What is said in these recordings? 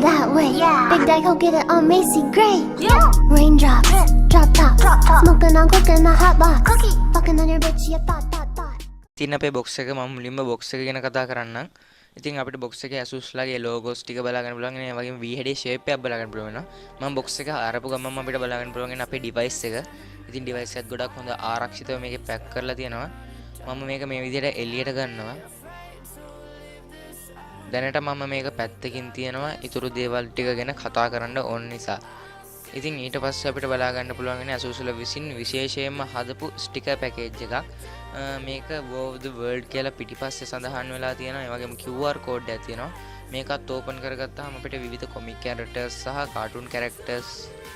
that way. Big Daddy go get it on Macy Gray. Raindrops, drop top, smoking on cooking a hot box. Fucking on your bitch, you thought. ඉතින් අපේ box එක මම මුලින්ම box එක ගැන කතා කරන්නම්. ඉතින් අපිට box එකේ Asus ලාගේ logos ටික බලා ගන්න පුළුවන්. ඒ වගේම V head shape එකක් බලා ගන්න පුළුවන් වෙනවා. මම box එක අරපු ගමන් අපිට බලා ගන්න පුළුවන් අපේ device එක. ඉතින් device එකත් ගොඩක් හොඳ ආරක්ෂිතව මේකේ pack කරලා තියෙනවා. මම මේක මේ විදිහට එළියට ගන්නවා. දැනට මම මේක පැත්තකින් තියනවා. ඊටු දේවල් ටික ගැන කතා කරන්න ඕන නිසා. ඉතින් ඊට පස්සේ අපිට බලා ගන්න පුළුවන් වෙන්නේ Asus විසින් විශේෂයෙන්ම හදපු sticker package එකක්. මේක Wow of the World කියලා පිටිපස්සේ සඳහන් වෙලා තියෙනවා. ඒ වගේම QR code එකක් තියෙනවා. මේකත් ඕපන් කරගත්තාම අපිට විවිධ comic characters සහ cartoon characters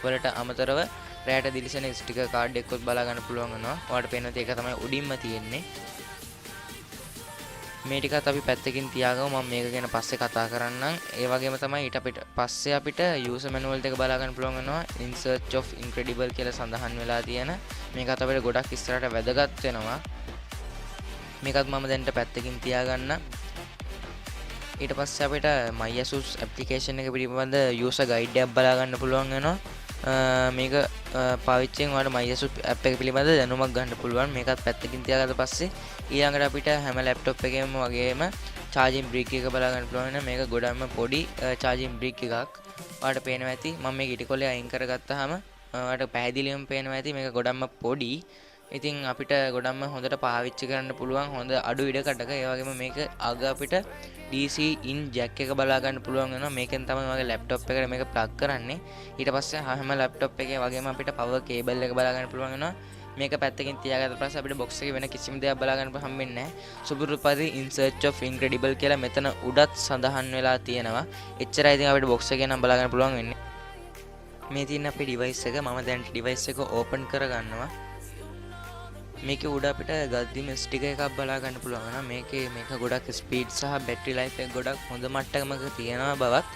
වලට අමතරව රැට දිලිසෙන sticker card එකකුත් බලා ගන්න පුළුවන් වෙනවා. ඔයාලට පේනවා ඒක තමයි උඩින්ම තියෙන්නේ. මේ ටිකත් අපි පැත්තකින් තියාගමු. මම මේක ගැන පස්සේ කතා කරන්නම්. ඒ වගේම තමයි ඊට අපිට පස්සේ අපිට user manual එක බලා ගන්න පුළුවන් වෙනවා. In search of incredible කියලා සඳහන් වෙලා තියෙන. මේකත් අපිට ගොඩක් ඉස්සරහට වැදගත් වෙනවා. මේකත් මම දැන්ට පැත්තකින් තියාගන්න. ඊට පස්සේ අපිට My Asus application එක පිළිබඳ user guide එකක් බලා ගන්න පුළුවන් වෙනවා. මේක පාවිච්චියෙන් ඔයාලට My Asus app එක පිළිබඳ දැනුමක් ගන්න පුළුවන්. මේකත් පැත්තකින් තියාගත්ත පස්සේ ඊළඟට අපිට හැම laptop එකේම වගේම charging brick එක බලා ගන්න පුළුවන් වෙනවා. මේක ගොඩක්ම පොඩි charging brick එකක්. ඔයාලට පේනවා ඇති. මම මේක ඉටිකොලේ අයින් කරගත්තාම ඔයාලට පැහැදිලිවම පේනවා ඇති මේක ගොඩක්ම පොඩි. ඉතින් අපිට ගොඩක්ම හොඳට පාවිච්චි කරන්න පුළුවන් හොඳ අඩු ඉඩකඩක. ඒ වගේම මේක අග අපිට DC in jack එක බලා ගන්න පුළුවන් වෙනවා. මේකෙන් තමයි මගේ laptop එකට මේක plug කරන්නේ. ඊට පස්සේ හැම laptop එකේ වගේම අපිට power cable එක බලා ගන්න පුළුවන් වෙනවා. මේක පැත්තකින් තියාගත්ත පස්සේ අපිට box එකේ වෙන කිසිම දෙයක් බලා ගන්න හම්බෙන්නේ නැහැ. සුපුරුදු පරිදි in search of incredible කියලා මෙතන උඩත් සඳහන් වෙලා තියෙනවා. එච්චරයි ඉතින් අපිට box එකේ නම් බලා ගන්න පුළුවන් වෙන්නේ. මේ තියෙන අපේ device එක මම දැන් device එක open කරගන්නවා. මේක උඩ අපිට ගද්දිම ස්ටිකර් එකක් බලා ගන්න පුළුවන් වෙනවා. මේක ගොඩක් ස්පීඩ් සහ බැටරි ලයිෆ් එක ගොඩක් හොඳ මට්ටමක තියෙනවා බවත්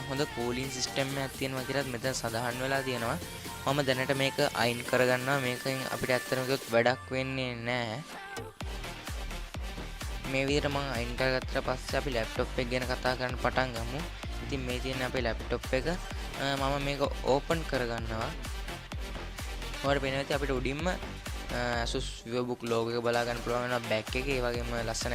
හොඳ කූලින් සිස්ටම් එකක් තියෙනවා කියලාත් මෙතන සඳහන් වෙලා තියෙනවා. මම දැනට මේක අයින් කරගන්නවා. මේකෙන් අපිට ඇත්තටම කිව්වොත් වැඩක් වෙන්නේ නැහැ. මේ විදිහට මම අයින් කරගත්තට පස්සේ අපි ලැප්ටොප් එක ගැන කතා කරන්න පටන් ගමු. ඉතින් මේ තියෙන අපේ ලැප්ටොප් එක මම මේක ඕපන් කරගන්නවා. ඔයාලට පේනවා ඇති අපිට උඩින්ම Asus vivobook logo එක බලා ගන්න පුළුවන් වෙනවා back එකේ. ඒ වගේම ලස්සන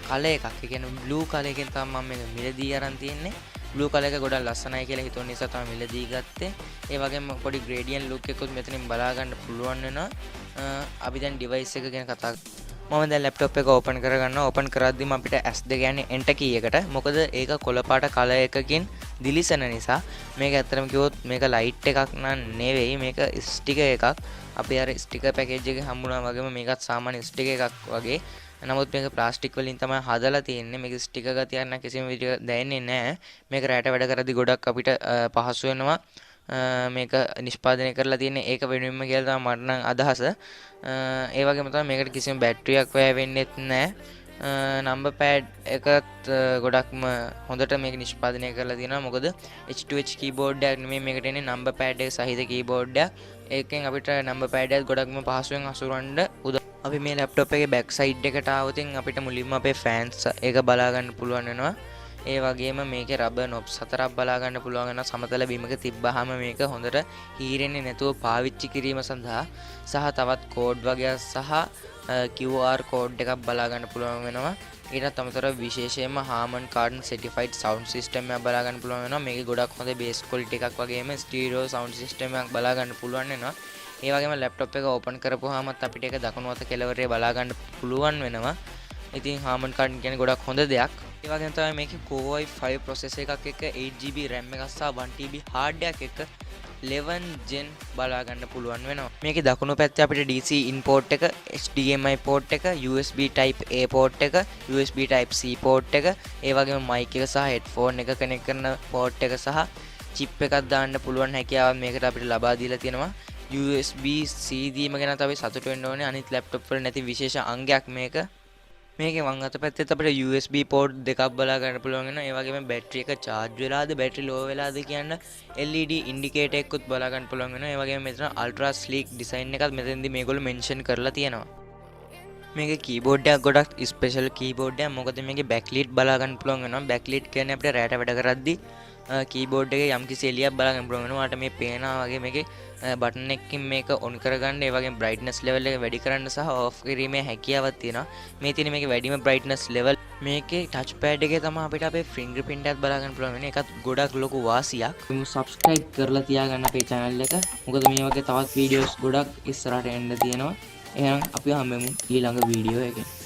කලර් එකක්. ඒ කියන්නේ blue කලර් එකෙන් තමයි මම මේක මිලදී අරන් තියන්නේ. blue කලර් එක ගොඩක් ලස්සනයි කියලා හිතුව නිසා තමයි මිලදී ගත්තේ. ඒ වගේම පොඩි gradient look එකකුත් මෙතනින් බලා ගන්න පුළුවන් වෙනවා. අපි දැන් device එක ගැන කතා මම දැන් laptop එක open කරගන්නවා. open කරද්දිම අපිට S2 කියන්නේ enter key එකට. මොකද ඒක කොළ පාට කලර් එකකින් දිලිසෙන නිසා. මේක ඇත්තටම කිව්වොත් මේක light එකක් නන් නෙවෙයි. මේක sticker එකක්. අපි අර sticker package එකේ හම්බුණා වගේම මේකත් සාමාන්‍ය sticker එකක් වගේ. නමුත් මේක ප්ලාස්ටික් වලින් තමයි හදලා තියෙන්නේ. මේක sticker ගතියක් නම් කිසිම විදිහක දැනෙන්නේ නැහැ. මේක රැට වැඩ කරද්දි ගොඩක් අපිට පහසු වෙනවා. මේක නිෂ්පාදනය කරලා තියෙන්නේ ඒක වෙනුවෙන්ම කියලා තමයි මට නම් අදහස. ඒ වගේම තමයි මේකට කිසිම බැටරියක් වැය වෙන්නේත් නැහැ. නම්බර් පෑඩ් එකත් ගොඩක්ම හොඳට මේක නිෂ්පාදනය කරලා තියෙනවා. මොකද H2H keyboard එකක් නෙමෙයි මේකට එන්නේ නම්බර් පෑඩ් එක සහිත keyboard එකක්. ඒකෙන් අපිට නම්බර් පෑඩ් එකත් ගොඩක්ම පහසුවෙන් හසුරවන්න උදව්. අපි මේ laptop එකේ back side එකට ආවොත් අපිට මුලින්ම අපේ fans එක බලා ගන්න පුළුවන් වෙනවා. ඒ වගේම මේකේ rubber knobs හතරක් බලා ගන්න පුළුවන් වෙනවා. සමතල බිමක තිබ්බහම මේක හොඳට හීරෙන්නේ නැතුව පාවිච්චි කිරීම සඳහා සහ තවත් කෝඩ් වගේක් සහ QR code එකක් බලා ගන්න පුළුවන් වෙනවා. ඊටත් අමතරව විශේෂයෙන්ම Harman Kardon certified sound system එකක් බලා ගන්න පුළුවන් වෙනවා. මේකේ ගොඩක් හොඳ bass quality එකක් වගේම stereo sound system එකක් බලා ගන්න පුළුවන් වෙනවා. ඒ වගේම laptop එක open කරපුවාමත් අපිට ඒක දකුණු අත කෙළවරේ බලා ගන්න පුළුවන් වෙනවා. ඉතින් Harman Kardon කියන්නේ ගොඩක් හොඳ දෙයක්. ඒ වගේම තමයි මේකේ Core i5 processor එකක් එක්ක 8GB RAM එකක් සහ 1TB hard එකක් එක්ක 11 gen බලා ගන්න පුළුවන් වෙනවා. මේකේ දකුණු පැත්තේ අපිට DC in port එක, HDMI port එක, USB type A port එක, USB type C port එක, ඒ වගේම mic එක සහ headphone එක connect කරන port එක සහ chip එකක් දාන්න පුළුවන් හැකියාව මේකට අපිට ලබා දීලා තියෙනවා. USB C දීම ගැන තමයි සතුටු වෙන්න ඕනේ. අනිත් laptop වල නැති විශේෂ අංගයක් මේක. මේකේ වම් අත පැත්තේ අපිට USB port දෙකක් බලා ගන්න පුළුවන් වෙනවා. ඒ වගේම බැටරි එක charge වෙලාද බැටරි low වෙලාද කියන LED indicator එකකුත් බලා ගන්න පුළුවන් වෙනවා. ඒ වගේම මෙතන ultra sleek design එකක් මෙතනදී මේගොල්ලෝ mention කරලා තියෙනවා. මේකේ keyboard එක ගොඩක් special keyboard එකක්. මොකද මේකේ backlit බලා ගන්න පුළුවන් වෙනවා. backlit කියන්නේ අපිට රැට වැඩ කරද්දී කීබෝඩ් එකේ යම්කිසි එළියක් බලාගන්න පුළුවන් වෙනවා. ඔයාලට මේ පේනවා වගේ මේකේ බටන් එකකින් මේක ඔන් කරගන්න, ඒ වගේම brightness level එක වැඩි කරන්න සහ off කිරීමේ හැකියාවක් තියෙනවා. මේ තියෙන මේකේ වැඩිම brightness level. මේකේ touch pad එකේ තමයි අපිට අපේ fingerprint එකත් බලාගන්න පුළුවන් වෙන්නේ. ඒකත් ගොඩක් ලොකු වාසියක්. subscribe කරලා තියාගන්න අපේ channel එක. මොකද මේ වගේ තවත් videos ගොඩක් ඉස්සරහට එන්න තියෙනවා. එහෙනම් අපි හම්බෙමු ඊළඟ වීඩියෝ එකෙන්.